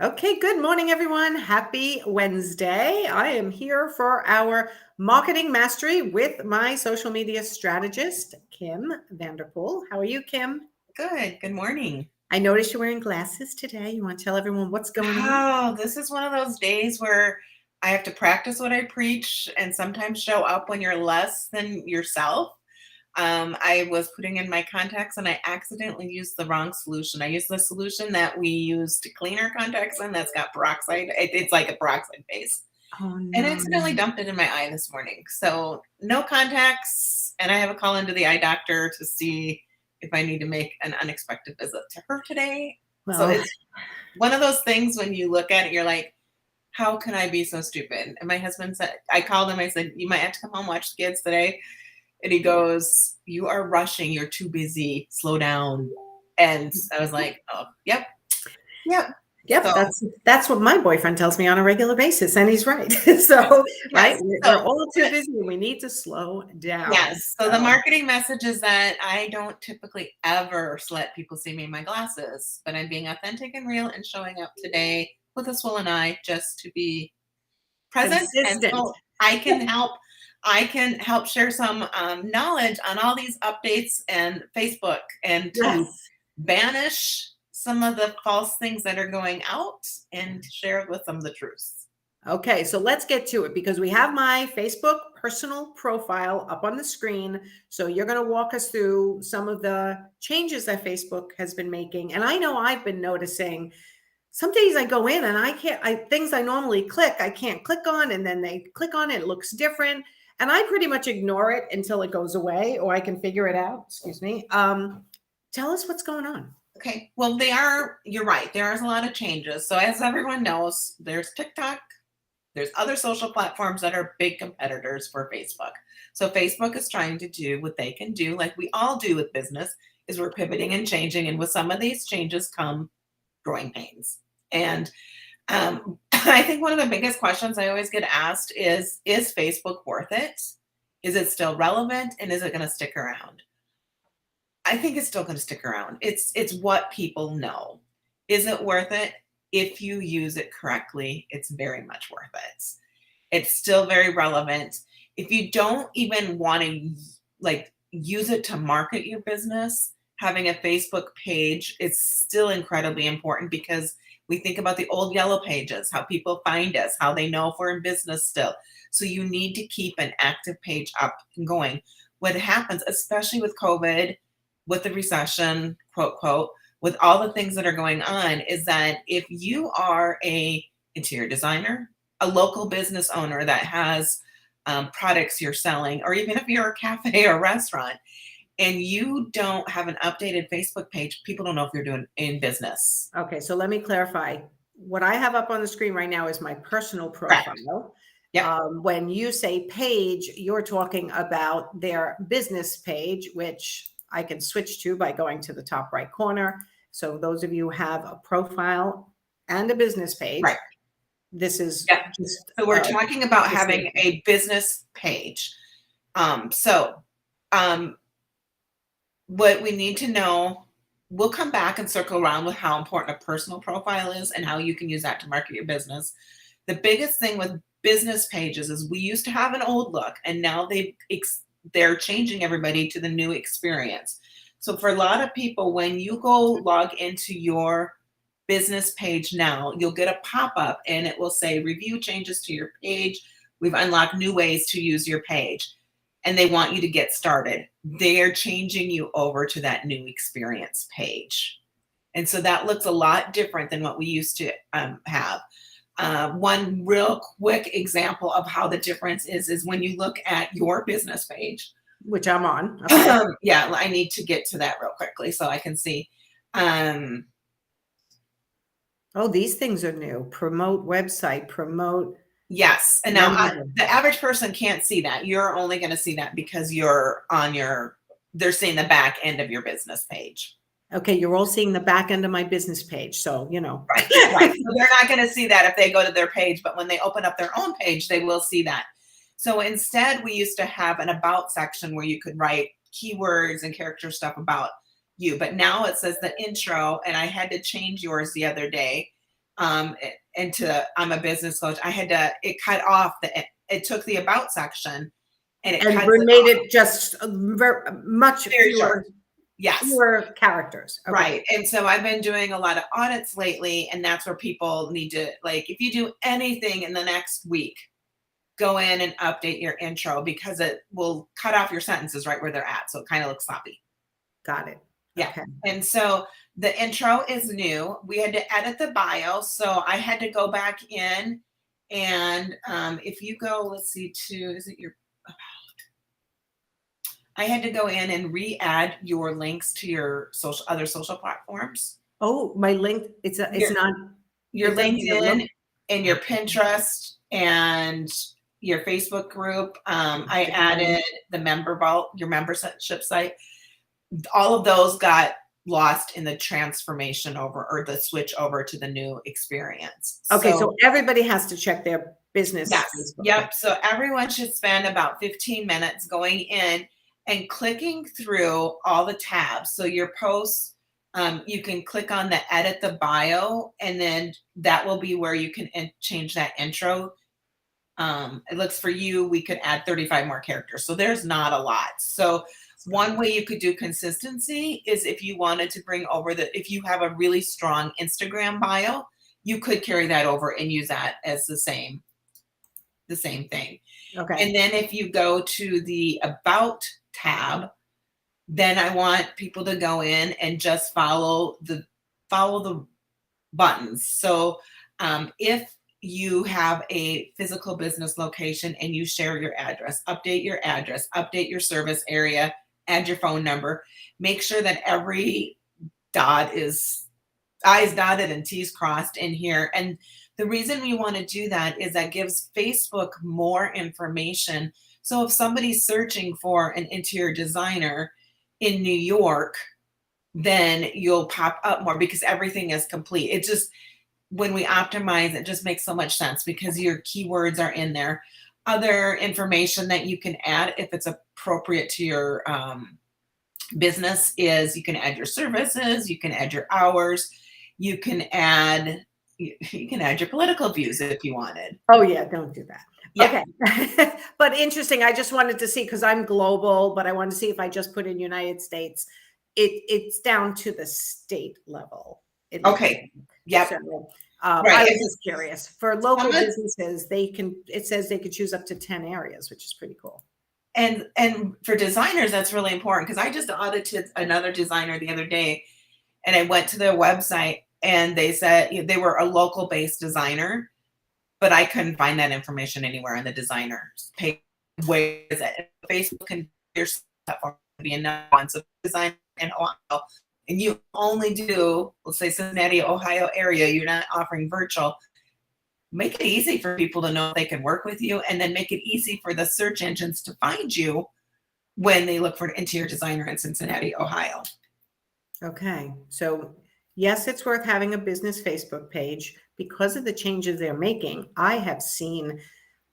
Okay, good morning, everyone. Happy Wednesday. I am here for our marketing mastery with my social media strategist, Kim Vanderpool. How are you, Kim? Good. Good morning. I noticed you're wearing glasses today. You want to tell everyone what's going on? Oh, this is one of those days where I have to practice what I preach and sometimes show up when you're less than yourself. I was putting in my contacts and I accidentally used the wrong solution. I used the solution that we use to clean our contacts in that's got peroxide. It's like a peroxide base. Oh, And no. accidentally dumped it in my eye this morning. So no contacts. And I have a call into the eye doctor to see if I need to make an unexpected visit to her today. So Well, it's one of those things when you look at it, you're like, how can I be so stupid? And my husband said, I called him, I said, you might have to come home, watch the kids today. And he goes, you are rushing, you're too busy, slow down. And I was like, oh, yep, yep. yep, So, that's what my boyfriend tells me on a regular basis, and he's right. So, right, yes. we're So, all too busy and we need to slow down. yes. So the So, marketing message is that I don't typically ever let people see me in my glasses, but I'm being authentic and real and showing up today with a swollen eye just to be present. And consistent. so I can help share some knowledge on all these updates and Facebook and to Yes. banish some of the false things that are going out and share with them the truths. Okay, so let's get to it because we have my Facebook personal profile up on the screen. So you're going to walk us through some of the changes that Facebook has been making. And I know I've been noticing some days I go in and I can't, things I normally click, I can't click on, and then they click on it, it looks different. And I pretty much ignore it until it goes away or I can figure it out. Excuse me. Tell us what's going on. Okay. Well, you're right. There's a lot of changes. So, as everyone knows, there's TikTok, there's other social platforms that are big competitors for Facebook. So, Facebook is trying to do what they can do, like we all do with business, is we're pivoting and changing. And with some of these changes come growing pains. And I think one of the biggest questions I always get asked is Facebook worth it? Is it still relevant? And is it going to stick around? I think it's still going to stick around. It's what people know. Is it worth it? If you use it correctly, it's very much worth it. It's still very relevant. If you don't even want to like use it to market your business, having a Facebook page is still incredibly important because we think about the old yellow pages, how people find us, how they know if we're in business still. So you need to keep an active page up and going. What happens, especially with COVID, with the recession, quote, quote, with all the things that are going on, is that if you are a interior designer, a local business owner that has products you're selling, or even if you're a cafe or restaurant, and you don't have an updated Facebook page, people don't know if you're doing in business. Okay, so let me clarify. What I have up on the screen right now is my personal Correct. profile. Yep. When you say page, you're talking about their business page, which I can switch to by going to the top right corner. So those of you who have a profile and a business page, Right. this is Yep. just So we're talking about having distinction. a business page. So what we need to know, we'll come back and circle around with how important a personal profile is and how you can use that to market your business. The biggest thing with business pages is we used to have an old look and now they're changing everybody to the new experience. So for a lot of people, when you go log into your business page now, you'll get a pop-up and it will say review changes to your page. We've unlocked new ways to use your page and they want you to get started. They're changing you over to that new experience page. And so that looks a lot different than what we used to have. One real quick example of how the difference is when you look at your business page. Which I'm on. Okay. Yeah, I need to get to that real quickly so I can see. Oh, these things are new. Promote website, promote. Yes. And now the average person can't see that. You're only going to see that because they're seeing the back end of your business page. Okay, you're all seeing the back end of my business page. So, Right. Right. So they're not going to see that if they go to their page, but when they open up their own page, they will see that. So instead, we used to have an about section where you could write keywords and character stuff about you. But now it says the intro, and I had to change yours the other day into I'm a business coach, it cut off it took the about section and it And cuts we it made off. it just much Very fewer, short. Yes. fewer characters. Okay. Right. And so I've been doing a lot of audits lately, and that's where people need to, like, if you do anything in the next week, go in and update your intro because it will cut off your sentences right where they're at. So it kind of looks sloppy. Got it. Yeah. Okay. And so the intro is new. We had to edit the bio. So I had to go back in and if you go, let's see, is it your about? I had to go in and re-add your links to your other social platforms. Oh, my link. It's not Your it doesn't even LinkedIn look- and your Pinterest and your Facebook group. I added the member vault, your membership site. All of those got lost in the transformation over or the switch over to the new experience. Okay, so everybody has to check their business. Yes. Facebook Yep. page. So everyone should spend about 15 minutes going in and clicking through all the tabs. So your posts, you can click on the edit the bio, and then that will be where you can change that intro. It looks for you, we could add 35 more characters. So there's not a lot. So one way you could do consistency is if you wanted to bring over if you have a really strong Instagram bio, you could carry that over and use that as the same thing. Okay. And then if you go to the about tab, then I want people to go in and just follow the buttons. So if you have a physical business location and you share your address, update your service area, add your phone number, make sure that every dot is I's dotted and T's crossed in here. And the reason we want to do that is that gives Facebook more information. So if somebody's searching for an interior designer in New York, then you'll pop up more because everything is complete. It just, when we optimize, it just makes so much sense because your keywords are in there. Other information that you can add if it's appropriate to your business is you can add your services, you can add your hours, you can add your political views if you wanted. Oh yeah, don't do that. Yeah. Okay. But interesting. I just wanted to see, because I'm global, but I wanted to see if I just put in United States, it's down to the state level. Okay. Yep. So, Right. I was just curious. For local Some of- businesses, it says they could choose up to 10 areas, which is pretty cool. And for designers, that's really important because I just audited another designer the other day, and I went to their website and they said they were a local based designer, but I couldn't find that information anywhere on the designer's page. Where is it? Facebook and your platform would be enough one. So design in Ohio, and you only do, let's say, Cincinnati, Ohio area, you're not offering virtual. Make it easy for people to know they can work with you, and then make it easy for the search engines to find you when they look for an interior designer in Cincinnati, Ohio. Okay. So yes, it's worth having a business Facebook page because of the changes they're making. I have seen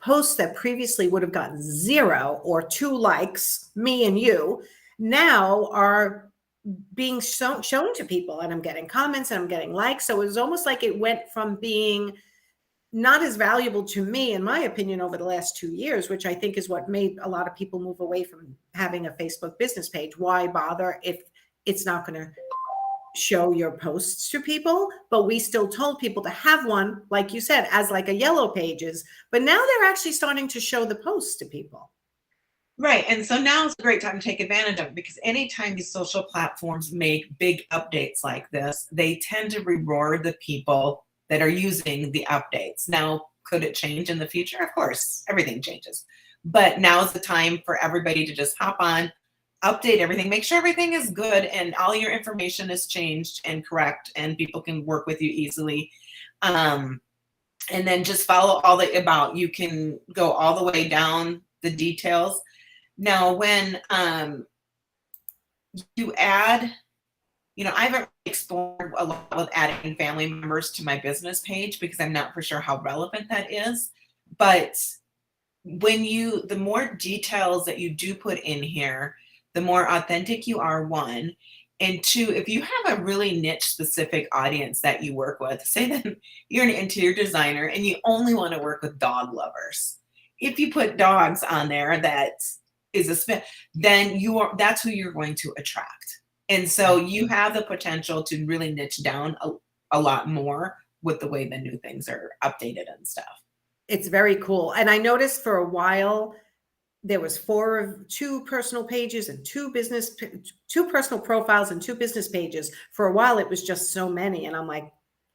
posts that previously would have gotten 0 or 2 likes, me and you, now are being shown to people, and I'm getting comments and I'm getting likes. So it was almost like it went from being not as valuable to me, in my opinion, over the last 2 years, which I think is what made a lot of people move away from having a Facebook business page. Why bother if it's not going to show your posts to people? But we still told people to have one, like you said, as like a yellow pages, but now they're actually starting to show the posts to people. Right. And so now is a great time to take advantage of it, because anytime these social platforms make big updates like this, they tend to reward the people that are using the updates. Now, could it change in the future? Of course, everything changes. But now is the time for everybody to just hop on, update everything, make sure everything is good and all your information is changed and correct, and people can work with you easily. And then just follow all the about. You can go all the way down the details. Now, when you add, I haven't explored a lot with adding family members to my business page because I'm not for sure how relevant that is. But the more details that you do put in here, the more authentic you are, one, And two, if you have a really niche specific audience that you work with, say that you're an interior designer and you only want to work with dog lovers. If you put dogs on there that is then that's who you're going to attract. And so you have the potential to really niche down a lot more with the way the new things are updated and stuff. It's very cool. And I noticed for a while there was two personal pages and two personal profiles and two business pages. For a while it was just so many, and I'm like,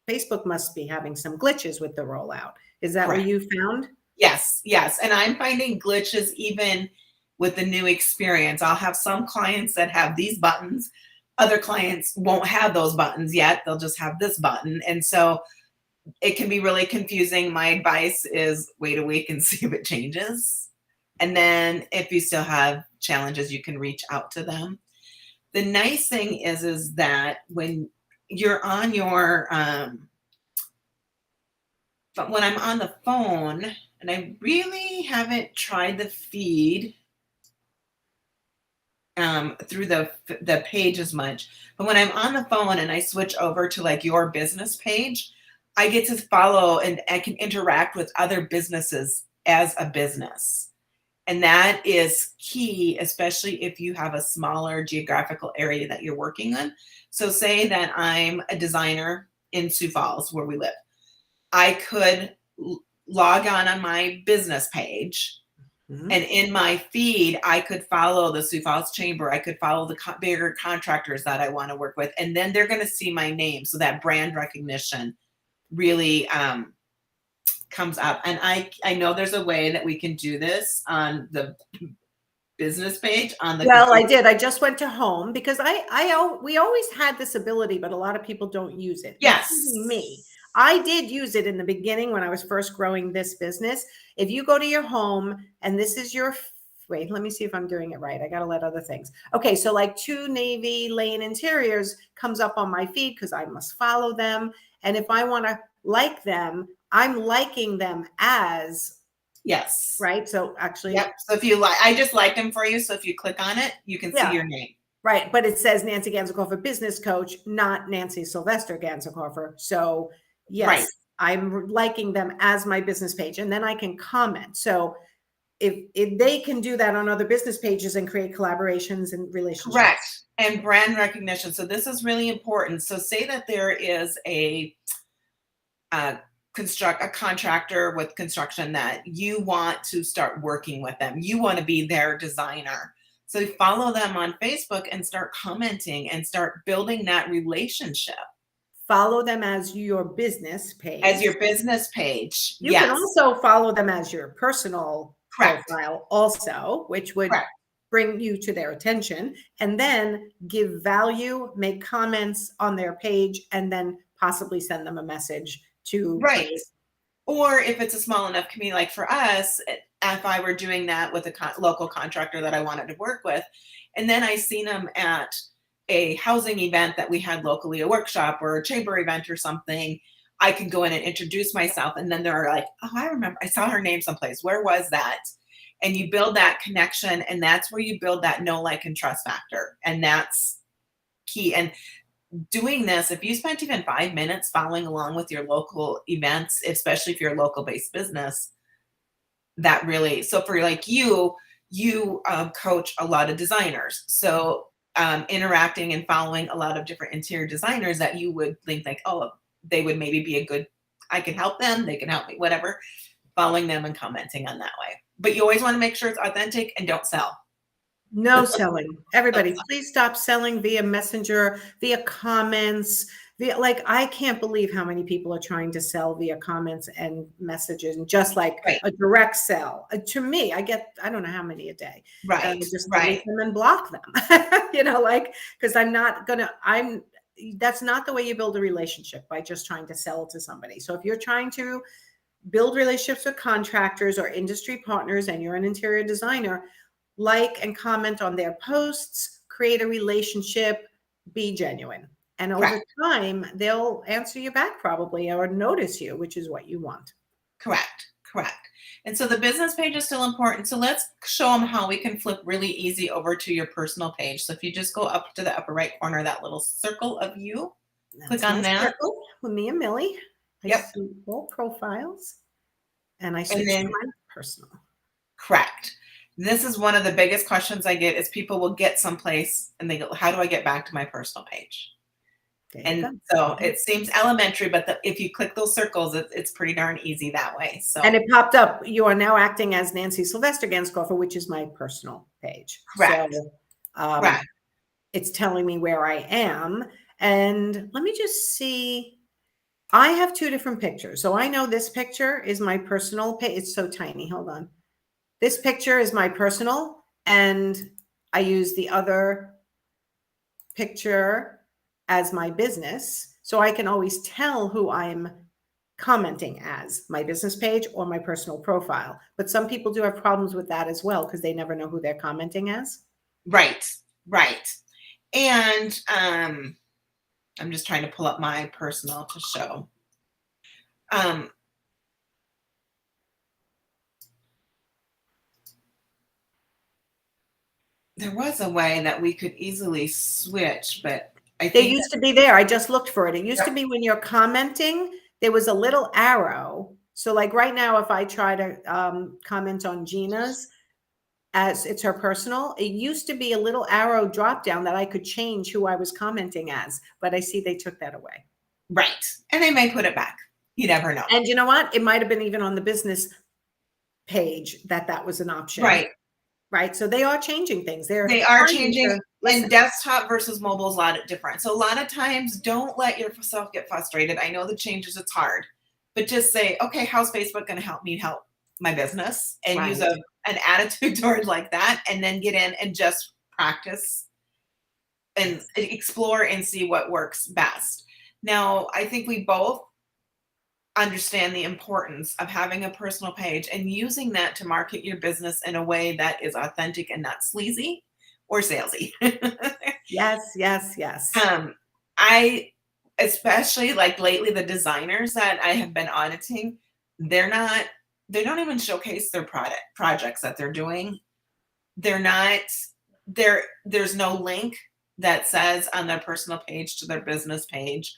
Facebook must be having some glitches with the rollout. Is that Correct. what you found? Yes. And I'm finding glitches even with the new experience. I'll have some clients that have these buttons. Other clients won't have those buttons yet. They'll just have this button. And so it can be really confusing. My advice is wait a week and see if it changes. And then if you still have challenges, you can reach out to them. The nice thing is that when you're on your, but when I'm on the phone, and I really haven't tried the feed through the page as much, but when I'm on the phone and I switch over to like your business page, I get to follow and I can interact with other businesses as a business. And that is key, especially if you have a smaller geographical area that you're working on. So say that I'm a designer in Sioux Falls where we live. I could log on my business page, and in my feed, I could follow the Sioux Falls Chamber. I could follow the bigger contractors that I want to work with. And then they're going to see my name. So that brand recognition really comes up. And I know there's a way that we can do this on the business page on the Well, I did. I just went to home because we always had this ability, but a lot of people don't use it. Yes. Including me. I did use it in the beginning when I was first growing this business. If you go to your home and this is your, wait, let me see if I'm doing it right. I got to let other things. Okay. So like 2 Navy Lane Interiors comes up on my feed because I must follow them. And if I want to like them, I'm liking them as. Yes. Right. So actually. Yep. So if you like, I just liked them for you. So if you click on it, you can see your name. Right. But it says Nancy Ganzelkofer business coach, not Nancy Sylvester Ganzelkofer. So yes, right. I'm liking them as my business page, and then I can comment. So if they can do that on other business pages and create collaborations and relationships. Correct. And brand recognition. So this is really important. So say that there is a contractor with construction that you want to start working with them. You want to be their designer. So follow them on Facebook and start commenting and start building that relationship. Follow them as your business page. As your business page. You can also follow them as your personal profile also, which would bring you to their attention, and then give value, make comments on their page, and then possibly send them a message to. Right. Or if it's a small enough community, like for us, if I were doing that with a local contractor that I wanted to work with, and then I seen them at a housing event that we had locally, a workshop or a chamber event or something, I could go in and introduce myself. And then they're like, oh, I remember, I saw her name someplace. Where was that? And you build that connection. And that's where you build that know, like, and trust factor. And that's key. And doing this, if you spent even 5 minutes following along with your local events, especially if you're a local based business, that really, so for like you coach a lot of designers. So interacting and following a lot of different interior designers that you would think like, oh, they would maybe be a good, I can help them, they can help me, whatever, following them and commenting on that way. But you always want to make sure it's authentic and don't sell. No selling. Everybody, please stop selling via messenger, via comments, like, I can't believe how many people are trying to sell via comments and messages, and just like a direct sell. To me, I don't know how many a day. Right. Just delete them and block them. Because that's not the way you build a relationship, by just trying to sell to somebody. So if you're trying to build relationships with contractors or industry partners and you're an interior designer, like and comment on their posts, create a relationship, be genuine. And over time, they'll answer you back probably, or notice you, which is what you want. Correct. Correct. And so the business page is still important. So let's show them how we can flip really easy over to your personal page. So if you just go up to the upper right corner, that little circle of you, click on my that. circle with me and Millie. I Yep. see all profiles, and I And switch then, to my personal. correct. This is one of the biggest questions I get is people will get someplace and they go, how do I get back to my personal page? There you And go. so it seems elementary, but if you click those circles, it's pretty darn easy that way. So And it popped up. You are now acting as Nancy Sylvester Ganscoffer, which is my personal page. correct. So Correct. it's telling me where I am. And let me just see. I have two different pictures. So I know this picture is my personal page. It's so tiny. Hold on. This picture is my personal, and I use the other picture as my business. So I can always tell who I'm commenting as, my business page or my personal profile. But some people do have problems with that as well because they never know who they're commenting as. Right. Right. And I'm just trying to pull up my personal to show. There was a way that we could easily switch, but I They think used to be there. I just looked for it. It used Yep. to be when you're commenting, there was a little arrow. So like right now, if I try to comment on Gina's, as it's her personal, it used to be a little arrow drop down that I could change who I was commenting as, but I see they took that away. right. And they may put it back. You never know. And you know what? It might have been even on the business page that was an option. Right. Right. So they are changing things. They are trying changing, to listen. and desktop versus mobile is a lot different. So a lot of times, don't let yourself get frustrated. I know the changes, it's hard, but just say, okay, how's Facebook going to help me help my business, and use Right. an attitude towards like that, and then get in and just practice and explore and see what works best. Now, I think we both understand the importance of having a personal page and using that to market your business in a way that is authentic and not sleazy or salesy. Yes, yes, yes. I especially like lately the designers that I have been auditing, they don't even showcase their projects that they're doing. They're not there's no link that says on their personal page to their business page.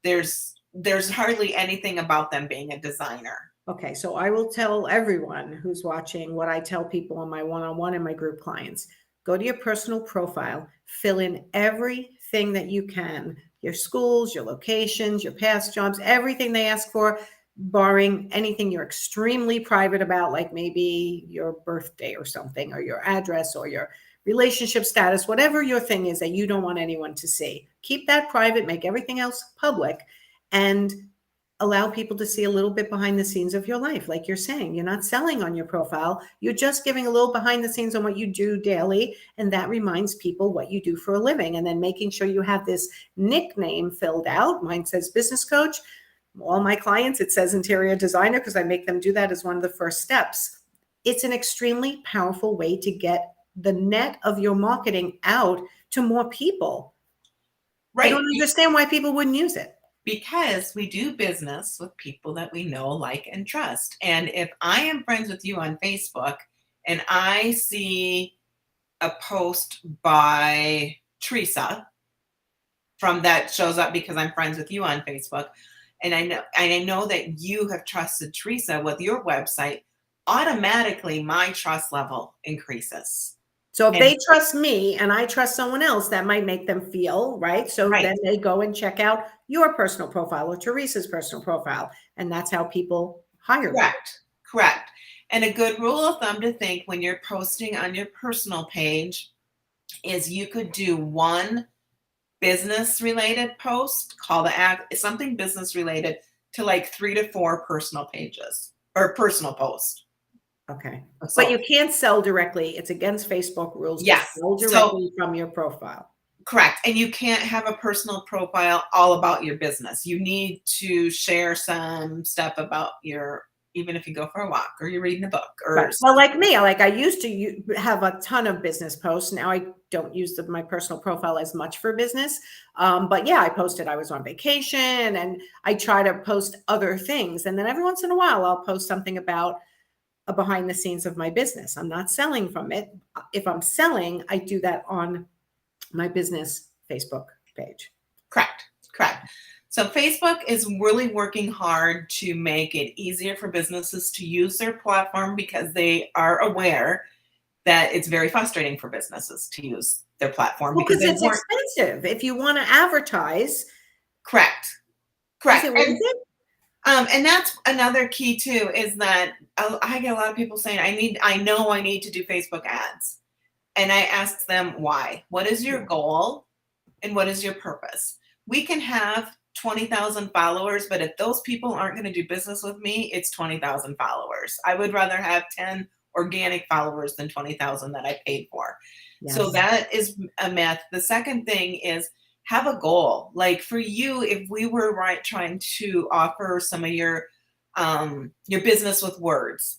There's hardly anything about them being a designer. Okay, so I will tell everyone who's watching what I tell people on my one-on-one and my group clients. Go to your personal profile, fill in everything that you can, your schools, your locations, your past jobs, everything they ask for, barring anything you're extremely private about, like maybe your birthday or something, or your address or your relationship status, whatever your thing is that you don't want anyone to see. Keep that private, make everything else public, and allow people to see a little bit behind the scenes of your life. Like you're saying, you're not selling on your profile. You're just giving a little behind the scenes on what you do daily. And that reminds people what you do for a living. And then making sure you have this nickname filled out. Mine says business coach. All my clients, it says interior designer because I make them do that as one of the first steps. It's an extremely powerful way to get the net of your marketing out to more people. Right. I don't understand why people wouldn't use it. Because we do business with people that we know, like, and trust. And if I am friends with you on Facebook and I see a post by Teresa from that shows up because I'm friends with you on Facebook, and I know that you have trusted Teresa with your website, automatically my trust level increases. So if they trust me and I trust someone else, that might make them feel right. So then they go and check out your personal profile or Teresa's personal profile. And that's how people hire you. Correct. And a good rule of thumb to think when you're posting on your personal page is you could do one business related post, call to act, something business related, to like 3 to 4 personal pages or personal posts. Okay. So, but you can't sell directly. It's against Facebook rules. Yes. To sell directly from your profile. Correct. And you can't have a personal profile all about your business. You need to share some stuff about your even if you go for a walk or you're reading a book or Right. Well, like me, I used to have a ton of business posts. Now I don't use my personal profile as much for business. But yeah, I posted I was on vacation, and I try to post other things. And then every once in a while, I'll post something about a behind the scenes of my business. I'm not selling from it. If I'm selling, I do that on my business Facebook page. Correct. So Facebook is really working hard to make it easier for businesses to use their platform because they are aware that it's very frustrating for businesses to use their platform Well, because because they it's expensive. If you want to advertise, correct. is it worth it? And that's another key too, is that I get a lot of people saying, I know I need to do Facebook ads. And I ask them why. What is your goal and what is your purpose? We can have 20,000 followers, but if those people aren't going to do business with me, it's 20,000 followers. I would rather have 10 organic followers than 20,000 that I paid for. Yes. So that is a myth. The second thing is have a goal. Like for you, if we were trying to offer some of your business with words,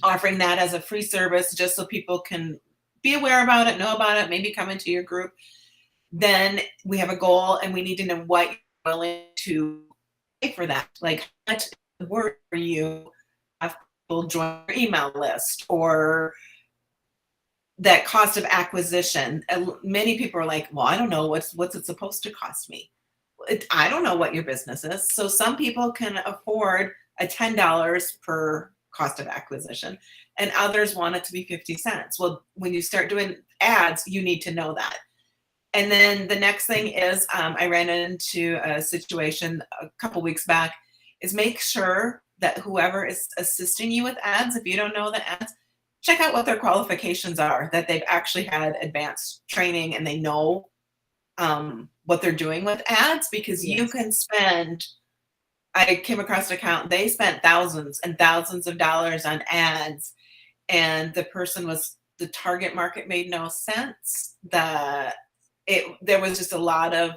offering that as a free service just so people can be aware about it, know about it, maybe come into your group, then we have a goal and we need to know what you're willing to pay for that. Like how much work for you have people join your email list, or that cost of acquisition. Many people are like, well, I don't know what's it supposed to cost me. I don't know what your business is. So some people can afford a $10 per cost of acquisition, and others want it to be 50 cents. Well, when you start doing ads, you need to know that. And then the next thing is, I ran into a situation a couple weeks back, is make sure that whoever is assisting you with ads, if you don't know the ads, check out what their qualifications are, that they've actually had advanced training and they know what they're doing with ads, because you can spend, I came across an account, they spent thousands and thousands of dollars on ads, and the target market made no sense. There was just a lot of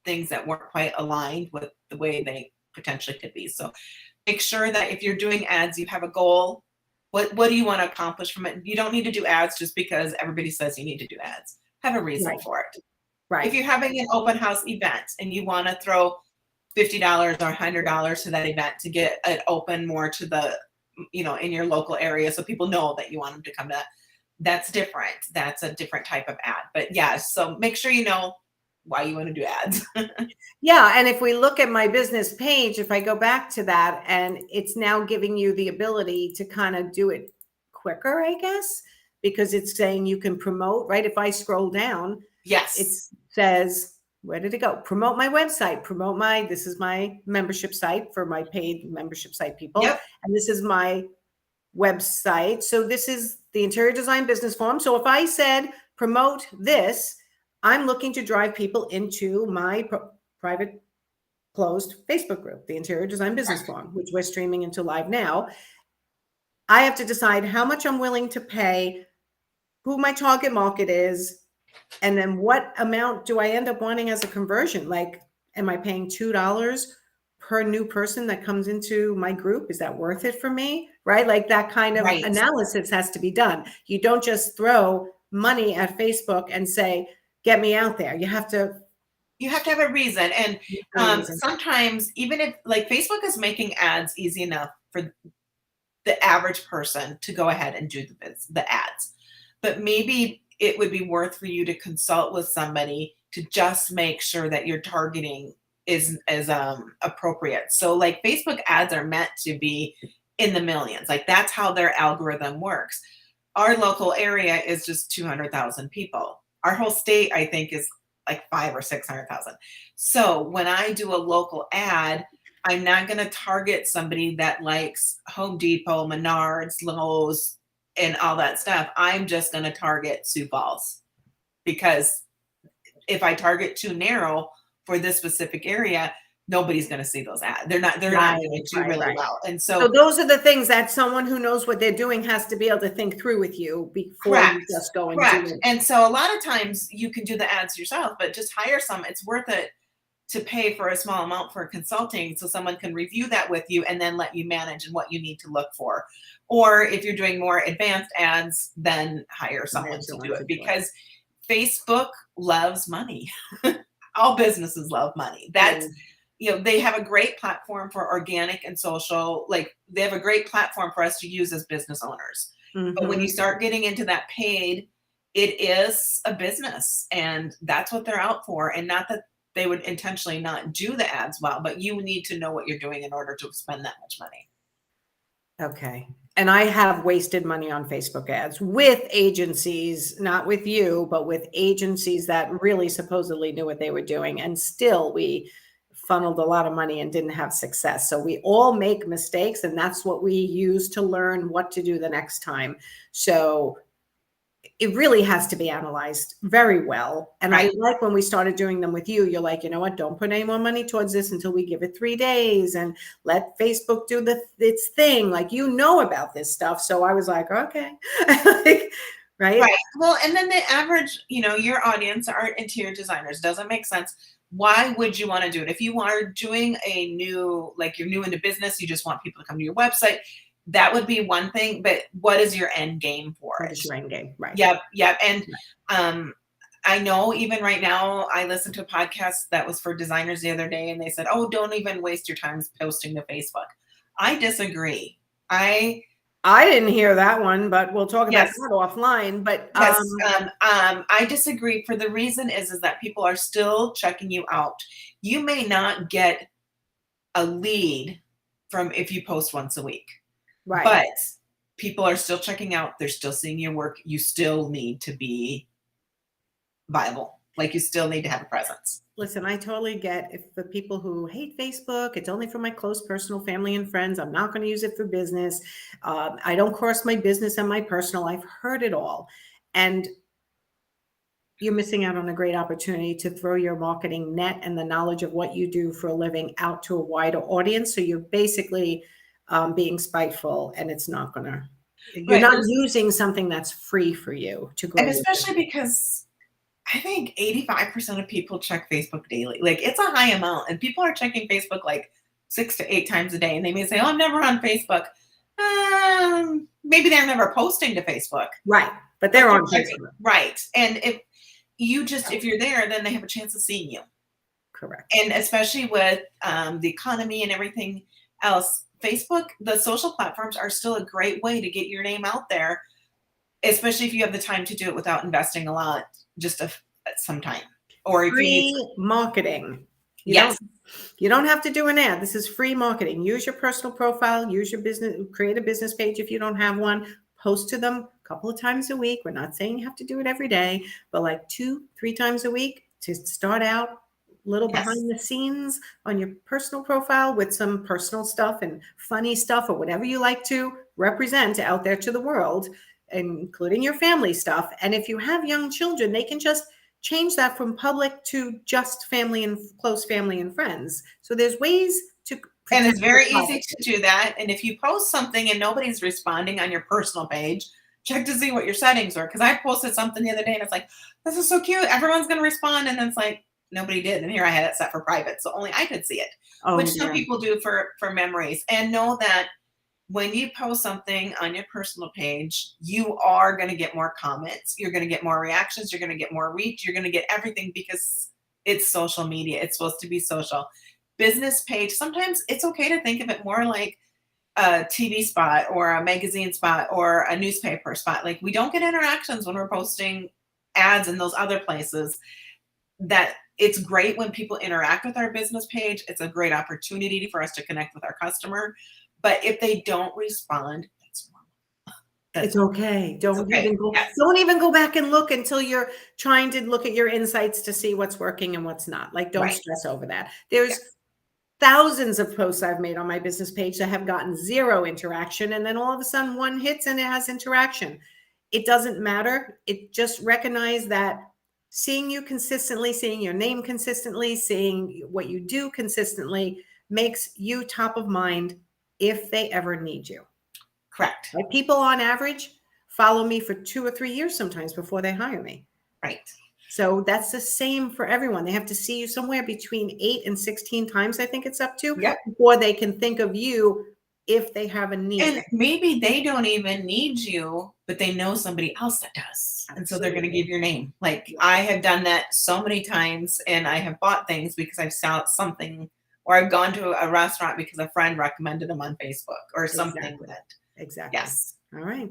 things that weren't quite aligned with the way they potentially could be. So make sure that if you're doing ads, you have a goal. What do you want to accomplish from it? You don't need to do ads just because everybody says you need to do ads. Have a reason for it. Right. If you're having an open house event and you want to throw $50 or $100 to that event to get it open more to the, in your local area, so people know that you want them to come to that, that's different. That's a different type of ad. But yeah, so make sure you know why you want to do ads. Yeah. And if we look at my business page, if I go back to that, and it's now giving you the ability to kind of do it quicker, I guess, because it's saying you can promote, right? If I scroll down, yes, it says, where did it go? Promote my website, this is my membership site for my paid membership site people. Yep. And this is my website. So this is the interior design business forum. So if I said promote this, I'm looking to drive people into my private closed Facebook group, the Interior Design Business Forum, which we're streaming into live now. I have to decide how much I'm willing to pay, who my target market is, and then what amount do I end up wanting as a conversion? Like, am I paying $2 per new person that comes into my group? Is that worth it for me? Right? Like that kind of analysis has to be done. You don't just throw money at Facebook and say, get me out there. You have to have a reason. And sometimes, even if like Facebook is making ads easy enough for the average person to go ahead and do the ads, but maybe it would be worth for you to consult with somebody to just make sure that your targeting is appropriate. So like Facebook ads are meant to be in the millions. Like that's how their algorithm works. Our local area is just 200,000 people. Our whole state, I think, is like 500,000 or 600,000. So when I do a local ad, I'm not going to target somebody that likes Home Depot, Menards, Lowe's, and all that stuff. I'm just going to target Sioux Falls, because if I target too narrow for this specific area, nobody's going to see those ads. They're not going to do really well. And so those are the things that someone who knows what they're doing has to be able to think through with you before you just go and do it. And so a lot of times you can do the ads yourself, but just hire some. It's worth it to pay for a small amount for consulting so someone can review that with you and then let you manage and what you need to look for. Or if you're doing more advanced ads, then hire someone to do it, because Facebook loves money. All businesses love money. That's, they have a great platform for organic and social. Like, they have a great platform for us to use as business owners. But when you start getting into that paid, it is a business, and that's what they're out for. And not that they would intentionally not do the ads well, but you need to know what you're doing in order to spend that much money. Okay. And I have wasted money on Facebook ads with agencies, not with you, but with agencies that really supposedly knew what they were doing. And still we funneled a lot of money and didn't have success. So we all make mistakes, and that's what we use to learn what to do the next time. So it really has to be analyzed very well. And I like when we started doing them with you, you're like, you know what, don't put any more money towards this until we give it 3 days and let Facebook do its thing. Like, about this stuff. So I was like, okay. Right. Well, and then the average, your audience are interior designers. Doesn't make sense. Why would you want to do it? If you are doing you're new into business, you just want people to come to your website, that would be one thing. But what is your end game for it? What is your end game? Right. Yep. And I know even right now, I listened to a podcast that was for designers the other day, and they said, oh, don't even waste your time posting to Facebook. I disagree. I didn't hear that one, but we'll talk about that offline. But I disagree, for the reason is that people are still checking you out. You may not get a lead from if you post once a week. Right. But people are still checking out. They're still seeing your work. You still need to be viable. Like, you still need to have a presence. Listen, I totally get if the people who hate Facebook, it's only for my close personal family and friends. I'm not going to use it for business. I don't cross my business and my personal. I've heard it all. And you're missing out on a great opportunity to throw your marketing net and the knowledge of what you do for a living out to a wider audience. So you're basically being spiteful, and it's not going to, you're not using something that's free for you to grow. And especially because I think 85% of people check Facebook daily. Like, it's a high amount, and people are checking Facebook like 6 to 8 times a day. And they may say, oh, I'm never on Facebook. Maybe they're never posting to Facebook. Right. But they're on Facebook. Right. And if you're there, then they have a chance of seeing you. Correct. And especially with the economy and everything else, Facebook, the social platforms are still a great way to get your name out there, especially if you have the time to do it without investing a lot, just some time. Or if free marketing. You don't have to do an ad. This is free marketing. Use your personal profile, use your business, create a business page if you don't have one, post to them a couple of times a week. We're not saying you have to do it every day, but like 2-3 times a week to start out. Little behind the scenes on your personal profile with some personal stuff and funny stuff or whatever you like to represent out there to the world, including your family stuff. And if you have young children, they can just change that from public to just family and close family and friends. So there's ways to. And it's very easy to do that. And if you post something and nobody's responding on your personal page, check to see what your settings are. Because I posted something the other day and it's like, this is so cute. Everyone's going to respond. And then it's like, nobody did. And here I had it set for private. So only I could see it, which some people do for memories. And know that when you post something on your personal page, you are going to get more comments. You're going to get more reactions. You're going to get more reach. You're going to get everything because it's social media. It's supposed to be social. Business page, sometimes it's okay to think of it more like a TV spot or a magazine spot or a newspaper spot. Like, we don't get interactions when we're posting ads in those other places. That it's great when people interact with our business page. It's a great opportunity for us to connect with our customer. But if they don't respond, that's normal. It's okay. Don't even go back and look until you're trying to look at your insights to see what's working and what's not. Like, don't stress over that. There's thousands of posts I've made on my business page that have gotten 0 interaction. And then all of a sudden one hits and it has interaction. It doesn't matter. It just recognize that seeing you consistently, seeing your name consistently, seeing what you do consistently makes you top of mind if they ever need you. Correct. Like, people on average follow me for 2 or 3 years sometimes before they hire me. Right. So that's the same for everyone. They have to see you somewhere between 8 and 16 times, I think it's up to, Yep. before they can think of you if they have a need. And maybe they don't even need you, but they know somebody else that does. And so they're going to Absolutely. give your name. Like I have done that so many times, and I have bought things because I've saw something, or I've gone to a restaurant because a friend recommended them on Facebook or something. Exactly. That Exactly. yes, All right.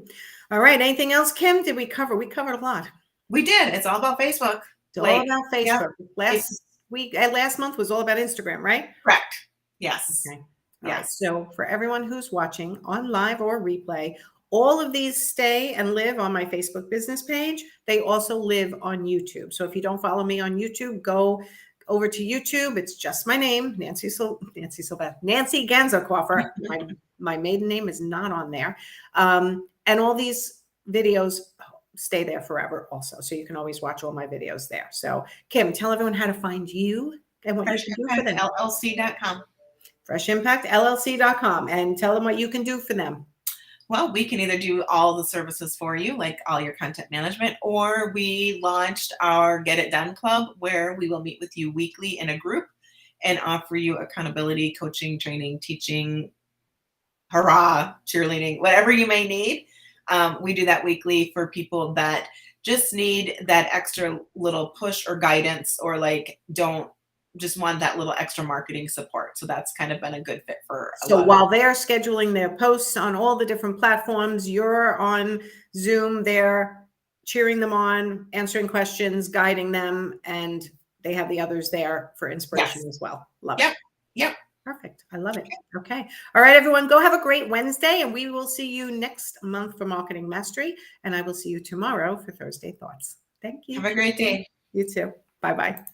All right. Anything else, Kim? Did we cover? We covered a lot. we did. It's all about Facebook. It's all Like, about yep, Facebook. Last month was all about Instagram, right? correct. Yes. Okay. All right. Yes. So for everyone who's watching on live or replay, all of these stay and live on my Facebook business page. They also live on YouTube. So if you don't follow me on YouTube, go over to YouTube. It's just my name, Nancy Ganzerkoffer. My maiden name is not on there. And all these videos stay there forever also. So you can always watch all my videos there. So Kim, tell everyone how to find you and what you can do for them. FreshImpactLLC.com. FreshImpactLLC.com, and tell them what you can do for them. Well, we can either do all the services for you, like all your content management, or we launched our Get It Done Club, where we will meet with you weekly in a group and offer you accountability, coaching, training, teaching, hurrah, cheerleading, whatever you may need. We do that weekly for people that just need that extra little push or guidance, or like don't just want that little extra marketing support. So that's kind of been a good fit for a lot So of while they're scheduling their posts on all the different platforms, you're on Zoom, they're cheering them on, answering questions, guiding them, and they have the others there for inspiration as well. Love Yep. it. Yep. Perfect. I love it. Okay. All right, everyone, go have a great Wednesday, and we will see you next month for Marketing Mastery, and I will see you tomorrow for Thursday Thoughts. Thank you. Have a great day. You too. Bye-bye.